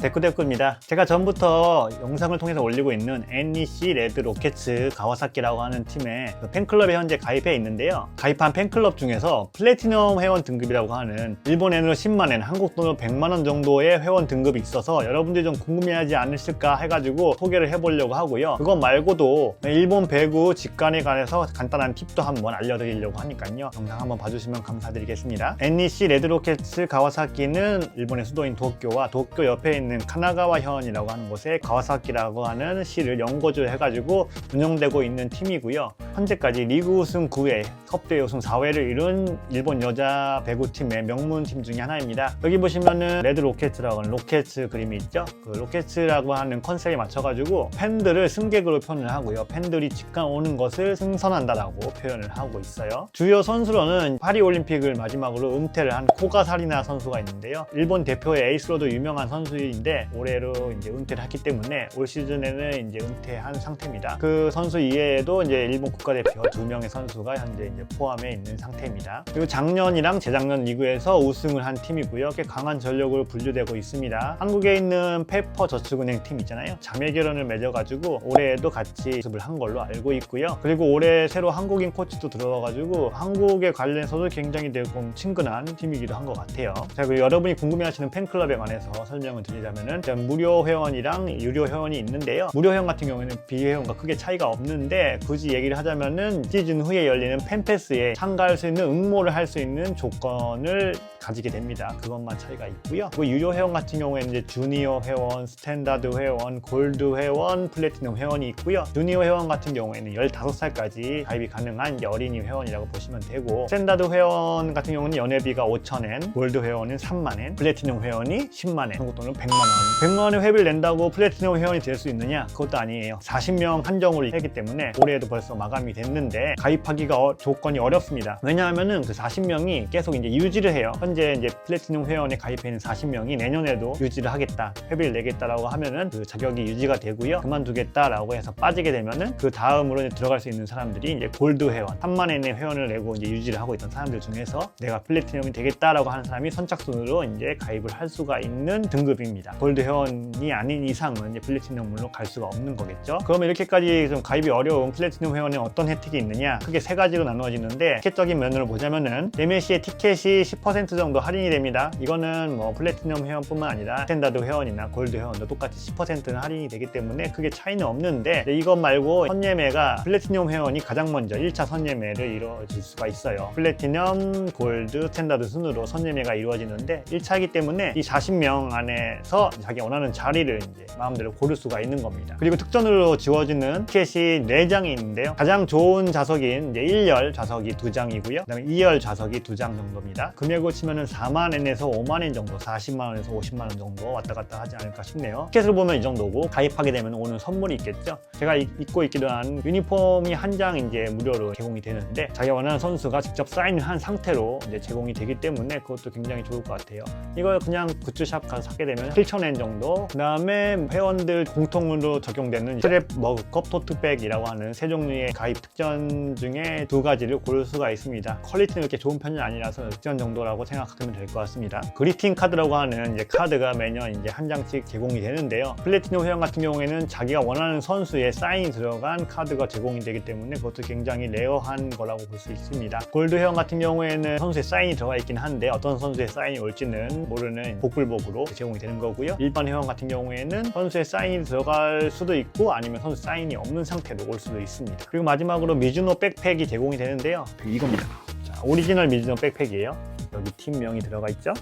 데쿠데쿠입니다. 제가 전부터 영상을 통해서 올리고 있는 NEC 레드 로켓츠 가와사키라고 하는 팀의 팬클럽에 현재 가입해 있는데요. 가입한 팬클럽 중에서 플래티넘 회원 등급이라고 하는 일본 엔으로 10만엔, 한국 돈으로 100만원 정도의 회원 등급이 있어서 여러분들이 좀 궁금해하지 않으실까 해가지고 소개를 해보려고 하고요. 그것 말고도 일본 배구 직관에 관해서 간단한 팁도 한번 알려드리려고 하니까요. 영상 한번 봐주시면 감사드리겠습니다. NEC 레드 로켓츠 가와사키는 일본의 수도인 도쿄와 도쿄 옆에 있는 카나가와 현이라고 하는 곳에 가와사키라고 하는 시를 연고지로 해가지고 운영되고 있는 팀이고요. 현재까지 리그 우승 9회, 컵대회 우승 4회를 이룬 일본 여자 배구팀의 명문팀 중에 하나입니다. 여기 보시면은 레드 로켓츠라고 하는 로켓츠 그림이 있죠. 그 로켓츠라고 하는 컨셉에 맞춰가지고 팬들을 승객으로 표현을 하고요. 팬들이 직관 오는 것을 승선한다라고 표현을 하고 있어요. 주요 선수로는 파리올림픽을 마지막으로 은퇴를 한 코가사리나 선수가 있는데요. 일본 대표의 에이스로도 유명한 선수인데 올해로 이제 은퇴를 했기 때문에 올 시즌에는 이제 은퇴한 상태입니다. 그 선수 이외에도 이제 일본 국가대표 2명의 선수가 현재 이제 포함해 있는 상태입니다. 그리고 작년이랑 재작년 리그에서 우승을 한 팀이고요. 꽤 강한 전력으로 분류되고 있습니다. 한국에 있는 페퍼저축은행 팀 있잖아요. 자매 결연을 맺어가지고 올해에도 같이 연습을 한 걸로 알고 있고요. 그리고 올해 새로 한국인 코치도 들어와가지고 한국에 관련해서도 굉장히 조금 친근한 팀이기도 한 것 같아요. 자, 그리고 여러분이 궁금해하시는 팬클럽에 관해서 설명을 드리자면은 무료 회원이랑 유료 회원이 있는데요. 무료 회원 같은 경우에는 비회원과 크게 차이가 없는데 굳이 얘기를 하자면은 시즌 후에 열리는 팬페스에 참가할 수 있는 응모를 할 수 있는 조건을 가지게 됩니다. 그것만 차이가 있고요. 그리고 유료 회원 같은 경우에는 이제 주니어 회원, 스탠다드 회원, 골드 회원, 플래티넘 회원이 있고요. 주니어 회원 같은 경우에는 15살까지 가입이 가능한 이제 어린이 회원이라고 보시면 되고, 스탠다드 회원 같은 경우는 연회비가 5,000엔, 골드 회원은 3만엔, 플래티넘 회원이 10만엔, 한국 돈으로 100만원. 100만원의 회비를 낸다고 플래티넘 회원이 될 수 있느냐? 그것도 아니에요. 40명 한정으로 했기 때문에 올해에도 벌써 마감이 됐는데 가입하기가 조건이 어렵습니다. 왜냐하면은 그 40명이 계속 이제 유지를 해요. 현재 이제 플래티넘 회원에 가입해 있는 40명이 내년에도 유지를 하겠다, 회비를 내겠다라고 하면은 그 자격이 유지가 되고요. 그만두겠다라고 해서 빠지게 되면은 그 다음으로 이제 들어갈 수 있는 사람들이 이제 골드 회원, 3만엔의 회원을 내고 이제 유지를 하고 있던 사람들 중에서 내가 플래티넘이 되겠다라고 하는 사람이 선착순으로 이제 가입을 할 수가 있는 등급입니다. 골드 회원이 아닌 이상은 이제 플래티넘으로 갈 수가 없는 거겠죠. 그러면 이렇게까지 좀 가입이 어려운 플래티넘 회원에 어떤 혜택이 있느냐? 크게 세 가지로 나누어지는데, 티켓적인 면으로 보자면은 예매 시에 티켓이 10% 정도 할인이 됩니다. 이거는 뭐 플래티넘 회원뿐만 아니라 스탠다드 회원이나 골드 회원도 똑같이 10%는 할인이 되기 때문에 크게 차이는 없는데, 이것 말고 선예매가 플래티넘 회원이 가장 먼저 1차 선예매를 이루어질 수가 있어요. 플래티넘, 골드, 스탠다드 순으로 선예매가 이루어지는데 1차이기 때문에 이 40명 안에서 자기 원하는 자리를 이제 마음대로 고를 수가 있는 겁니다. 그리고 특전으로 지워지는 티켓이 4장이 있는데요. 가장 좋은 좌석인 이제 1열 좌석이 2장이고요. 그다음에 2열 좌석이 2장 정도입니다. 금액으로 치면은 4만엔에서 5만엔 정도, 40만원에서 50만원 정도 왔다 갔다 하지 않을까 싶네요. 티켓을 보면 이 정도고, 가입하게 되면 오는 선물이 있겠죠. 제가 입고 있기도 한 유니폼이 한 장 이제 무료로 제공이 되는데, 자기 원하는 선수가 직접 사인을 한 상태로 이제 제공이 되기 때문에 그것도 굉장히 좋을 것 같아요. 이걸 그냥 굿즈샵 가서 사게 되면 7,000엔 정도. 그 다음에 회원들 공통으로 적용되는 스트랩 머그컵 토트백이라고 하는 세 종류의 가입 특전 중에 2가지를 고를 수가 있습니다. 퀄리티는 그렇게 좋은 편은 아니라서 특전 정도라고 생각하면 될 것 같습니다. 그리팅 카드라고 하는 이제 카드가 매년 이제 한 장씩 제공이 되는데요. 플래티넘 회원 같은 경우에는 자기가 원하는 선수의 사인이 들어간 카드가 제공이 되기 때문에 그것도 굉장히 레어한 거라고 볼 수 있습니다. 골드 회원 같은 경우에는 선수의 사인이 들어가 있긴 한데 어떤 선수의 사인이 올지는 모르는 복불복으로 제공이 되는 거고요. 일반 회원 같은 경우에는 선수의 사인이 들어갈 수도 있고 아니면 선수 사인이 없는 상태로 올 수도 있습니다. 그리고 마지막으로 미즈노 백팩이 제공이 되는데요. 이겁니다. 자, 오리지널 미즈노 백팩이에요. 여기 팀명이 들어가 있죠.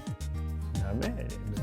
그 다음에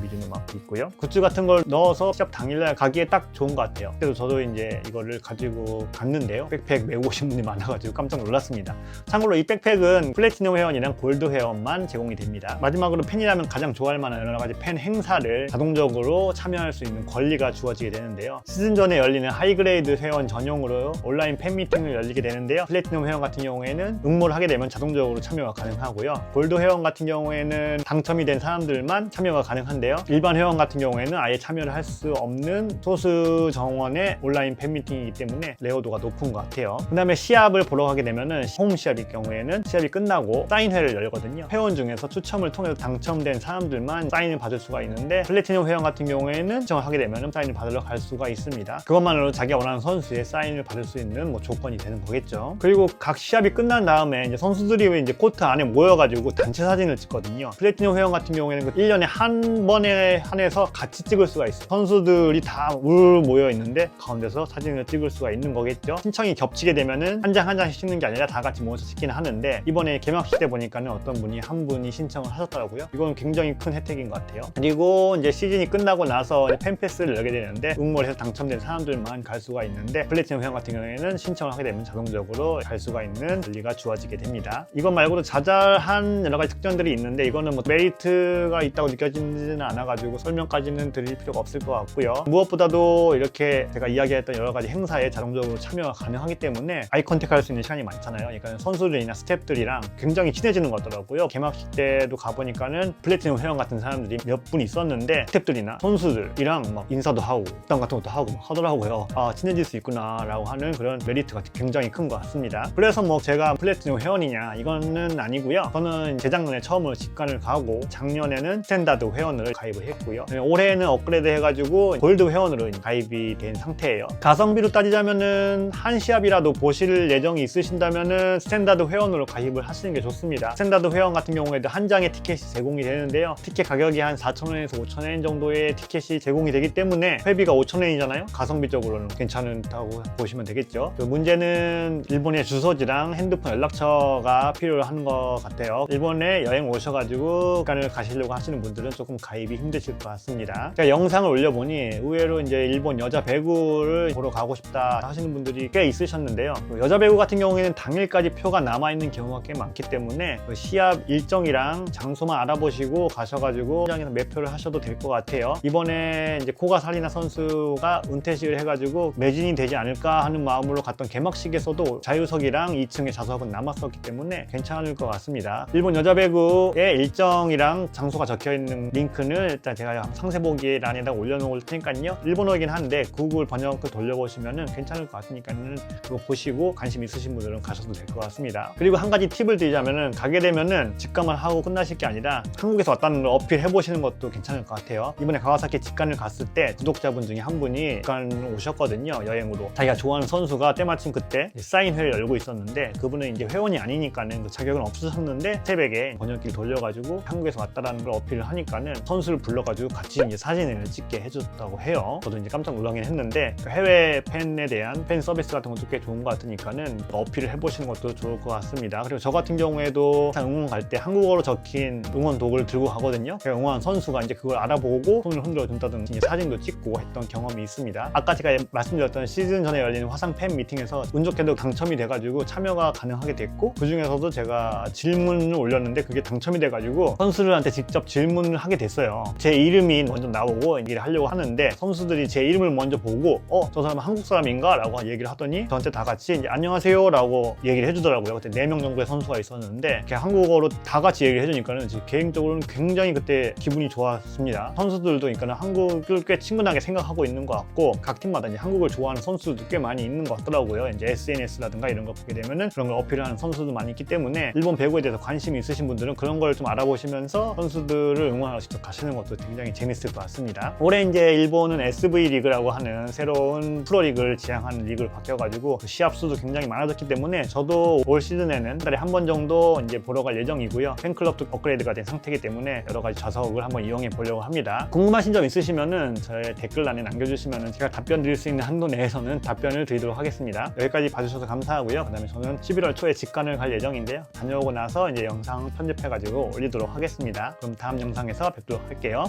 미즈노 마크 있고요. 굿즈 같은 걸 넣어서 시합 당일날 가기에 딱 좋은 것 같아요. 그래서 저도 이제 이거를 가지고 갔는데요. 백팩 메고 오신 분이 많아가지고 깜짝 놀랐습니다. 참고로 이 백팩은 플래티넘 회원이랑 골드 회원만 제공이 됩니다. 마지막으로 팬이라면 가장 좋아할 만한 여러 가지 팬 행사를 자동적으로 참여할 수 있는 권리가 주어지게 되는데요. 시즌 전에 열리는 하이그레이드 회원 전용으로 온라인 팬 미팅을 열리게 되는데요. 플래티넘 회원 같은 경우에는 응모를 하게 되면 자동적으로 참여가 가능하고요. 골드 회원 같은 경우에는 당첨이 된 사람들만 참여가 가능한데요. 있는데요. 일반 회원 같은 경우에는 아예 참여를 할 수 없는 소수 정원의 온라인 팬미팅이기 때문에 레어도가 높은 것 같아요. 그 다음에 시합을 보러 가게 되면은 홈 시합일 경우에는 시합이 끝나고 사인회를 열거든요. 회원 중에서 추첨을 통해서 당첨된 사람들만 사인을 받을 수가 있는데, 플래티넘 회원 같은 경우에는 추첨을 하게 되면 사인을 받으러 갈 수가 있습니다. 그것만으로 자기가 원하는 선수의 사인을 받을 수 있는 조건이 되는 거겠죠. 그리고 각 시합이 끝난 다음에 이제 선수들이 이제 코트 안에 모여가지고 단체 사진을 찍거든요. 플래티넘 회원 같은 경우에는 1년에 한 번에 한해서 같이 찍을 수가 있어요. 선수들이 다 울 모여 있는데 가운데서 사진을 찍을 수가 있는 거겠죠. 신청이 겹치게 되면은 한 장 한 장씩 찍는 게 아니라 다 같이 모여서 찍기는 하는데, 이번에 개막식 때 보니까는 어떤 분이 한 분이 신청을 하셨더라고요. 이건 굉장히 큰 혜택인 것 같아요. 그리고 이제 시즌이 끝나고 나서 팬패스를 열게 되는데, 응모를 해서 당첨된 사람들만 갈 수가 있는데, 플래티넘 회원 같은 경우에는 신청을 하게 되면 자동적으로 갈 수가 있는 권리가 주어지게 됩니다. 이것 말고도 자잘한 여러 가지 특전들이 있는데, 이거는 메리트가 있다고 느껴지지는 않아가지고 설명까지는 드릴 필요가 없을 것 같고요. 무엇보다도 이렇게 제가 이야기했던 여러 가지 행사에 자동적으로 참여가 가능하기 때문에 아이 컨택 할 수 있는 시간이 많잖아요. 그러니까 선수들이나 스태프들이랑 굉장히 친해지는 것 같더라고요. 개막식 때도 가보니까는 플래티넘 회원 같은 사람들이 몇 분 있었는데, 스태프들이나 선수들이랑 인사도 하고 식당 같은 것도 하고 하더라고요. 아, 친해질 수 있구나 라고 하는 그런 메리트가 굉장히 큰 것 같습니다. 그래서 제가 플래티넘 회원이냐 이거는 아니고요. 저는 재작년에 처음으로 직관을 가고, 작년에는 스탠다드 회원을 가입을 했고요. 올해는 업그레이드 해가지고 골드 회원으로 가입이 된 상태예요. 가성비로 따지자면은 한 시합이라도 보실 예정이 있으신다면은 스탠다드 회원으로 가입을 하시는 게 좋습니다. 스탠다드 회원 같은 경우에도 한 장의 티켓이 제공이 되는데요. 티켓 가격이 한 4,000원에서 5,000원 정도의 티켓이 제공이 되기 때문에 회비가 5,000원이잖아요. 가성비적으로는 괜찮다고 보시면 되겠죠. 문제는 일본의 주소지랑 핸드폰 연락처가 필요한 것 같아요. 일본에 여행 오셔가지고 시간을 가시려고 하시는 분들은 조금 가입이 힘드실 것 같습니다. 제가 영상을 올려보니 의외로 이제 일본 여자 배구를 보러 가고 싶다 하시는 분들이 꽤 있으셨는데요. 여자 배구 같은 경우에는 당일까지 표가 남아있는 경우가 꽤 많기 때문에 시합 일정이랑 장소만 알아보시고 가셔가지고 현장에서 매표를 하셔도 될 것 같아요. 이번에 이제 코가 사리나 선수가 은퇴식을 해가지고 매진이 되지 않을까 하는 마음으로 갔던 개막식에서도 자유석이랑 2층의 좌석은 남았었기 때문에 괜찮을 것 같습니다. 일본 여자 배구의 일정이랑 장소가 적혀있는 링크는 일단 제가 상세 보기란에다 올려놓을 테니까요. 일본어이긴 한데 구글 번역을 돌려보시면 괜찮을 것 같으니까는 그거 보시고 관심 있으신 분들은 가셔도 될 것 같습니다. 그리고 한 가지 팁을 드리자면은, 가게 되면은 직감을 하고 끝나실 게 아니라 한국에서 왔다는 걸 어필해 보시는 것도 괜찮을 것 같아요. 이번에 가와사키 직관을 갔을 때 구독자분 중에 한 분이 직관을 오셨거든요. 여행으로. 자기가 좋아하는 선수가 때마침 그때 사인회를 열고 있었는데, 그분은 이제 회원이 아니니까는 그 자격은 없으셨는데 새벽에 번역기를 돌려가지고 한국에서 왔다라는 걸 어필을 하니까는 선수를 불러가지고 같이 이제 사진을 찍게 해줬다고 해요. 저도 이제 깜짝 놀라긴 했는데, 해외 팬에 대한 팬 서비스 같은 것도 꽤 좋은 것 같으니까는 어필을 해보시는 것도 좋을 것 같습니다. 그리고 저 같은 경우에도 응원 갈 때 한국어로 적힌 응원 도구를 들고 가거든요. 제가 응원한 선수가 이제 그걸 알아보고 손을 흔들어 준다든지 사진도 찍고 했던 경험이 있습니다. 아까 제가 말씀드렸던 시즌 전에 열리는 화상 팬 미팅에서 운 좋게도 당첨이 돼가지고 참여가 가능하게 됐고, 그 중에서도 제가 질문을 올렸는데 그게 당첨이 돼가지고 선수들한테 직접 질문을 하게 됐어요. 제 이름이 먼저 나오고 얘기를 하려고 하는데, 선수들이 제 이름을 먼저 보고 저 사람은 한국 사람인가? 라고 얘기를 하더니 저한테 다 같이 이제 안녕하세요 라고 얘기를 해주더라고요. 그때 4명 정도의 선수가 있었는데 이렇게 한국어로 다 같이 얘기를 해주니까는 개인적으로는 굉장히 그때 기분이 좋았습니다. 선수들도 그러니까 한국을 꽤 친근하게 생각하고 있는 것 같고, 각 팀마다 이제 한국을 좋아하는 선수들도 꽤 많이 있는 것 같더라고요. 이제 SNS라든가 이런 거 보게 되면은 그런 걸 어필하는 선수도 많이 있기 때문에 일본 배구에 대해서 관심이 있으신 분들은 그런 걸 좀 알아보시면서 선수들을 응원하러 직접 가시는 것도 굉장히 재밌을 것 같습니다. 올해 이제 일본은 SV 리그라고 하는 새로운 프로리그를 지향하는 리그를 바뀌어가지고 시합 수도 굉장히 많아졌기 때문에 저도 올 시즌에는 한 달에 한 번 정도 이제 보러 갈 예정이고요. 팬클럽도 업그레이드가 된 상태이기 때문에 여러 가지 좌석을 한번 이용해 보려고 합니다. 궁금하신 점 있으시면은 저의 댓글란에 남겨주시면은 제가 답변 드릴 수 있는 한도 내에서는 답변을 드리도록 하겠습니다. 여기까지 봐주셔서 감사하고요. 그다음에 저는 11월 초에 직관을 갈 예정인데요. 다녀오고 나서 이제 영상 편집해가지고 올리도록 하겠습니다. 그럼 다음 영상에서 뵙도록 할게요.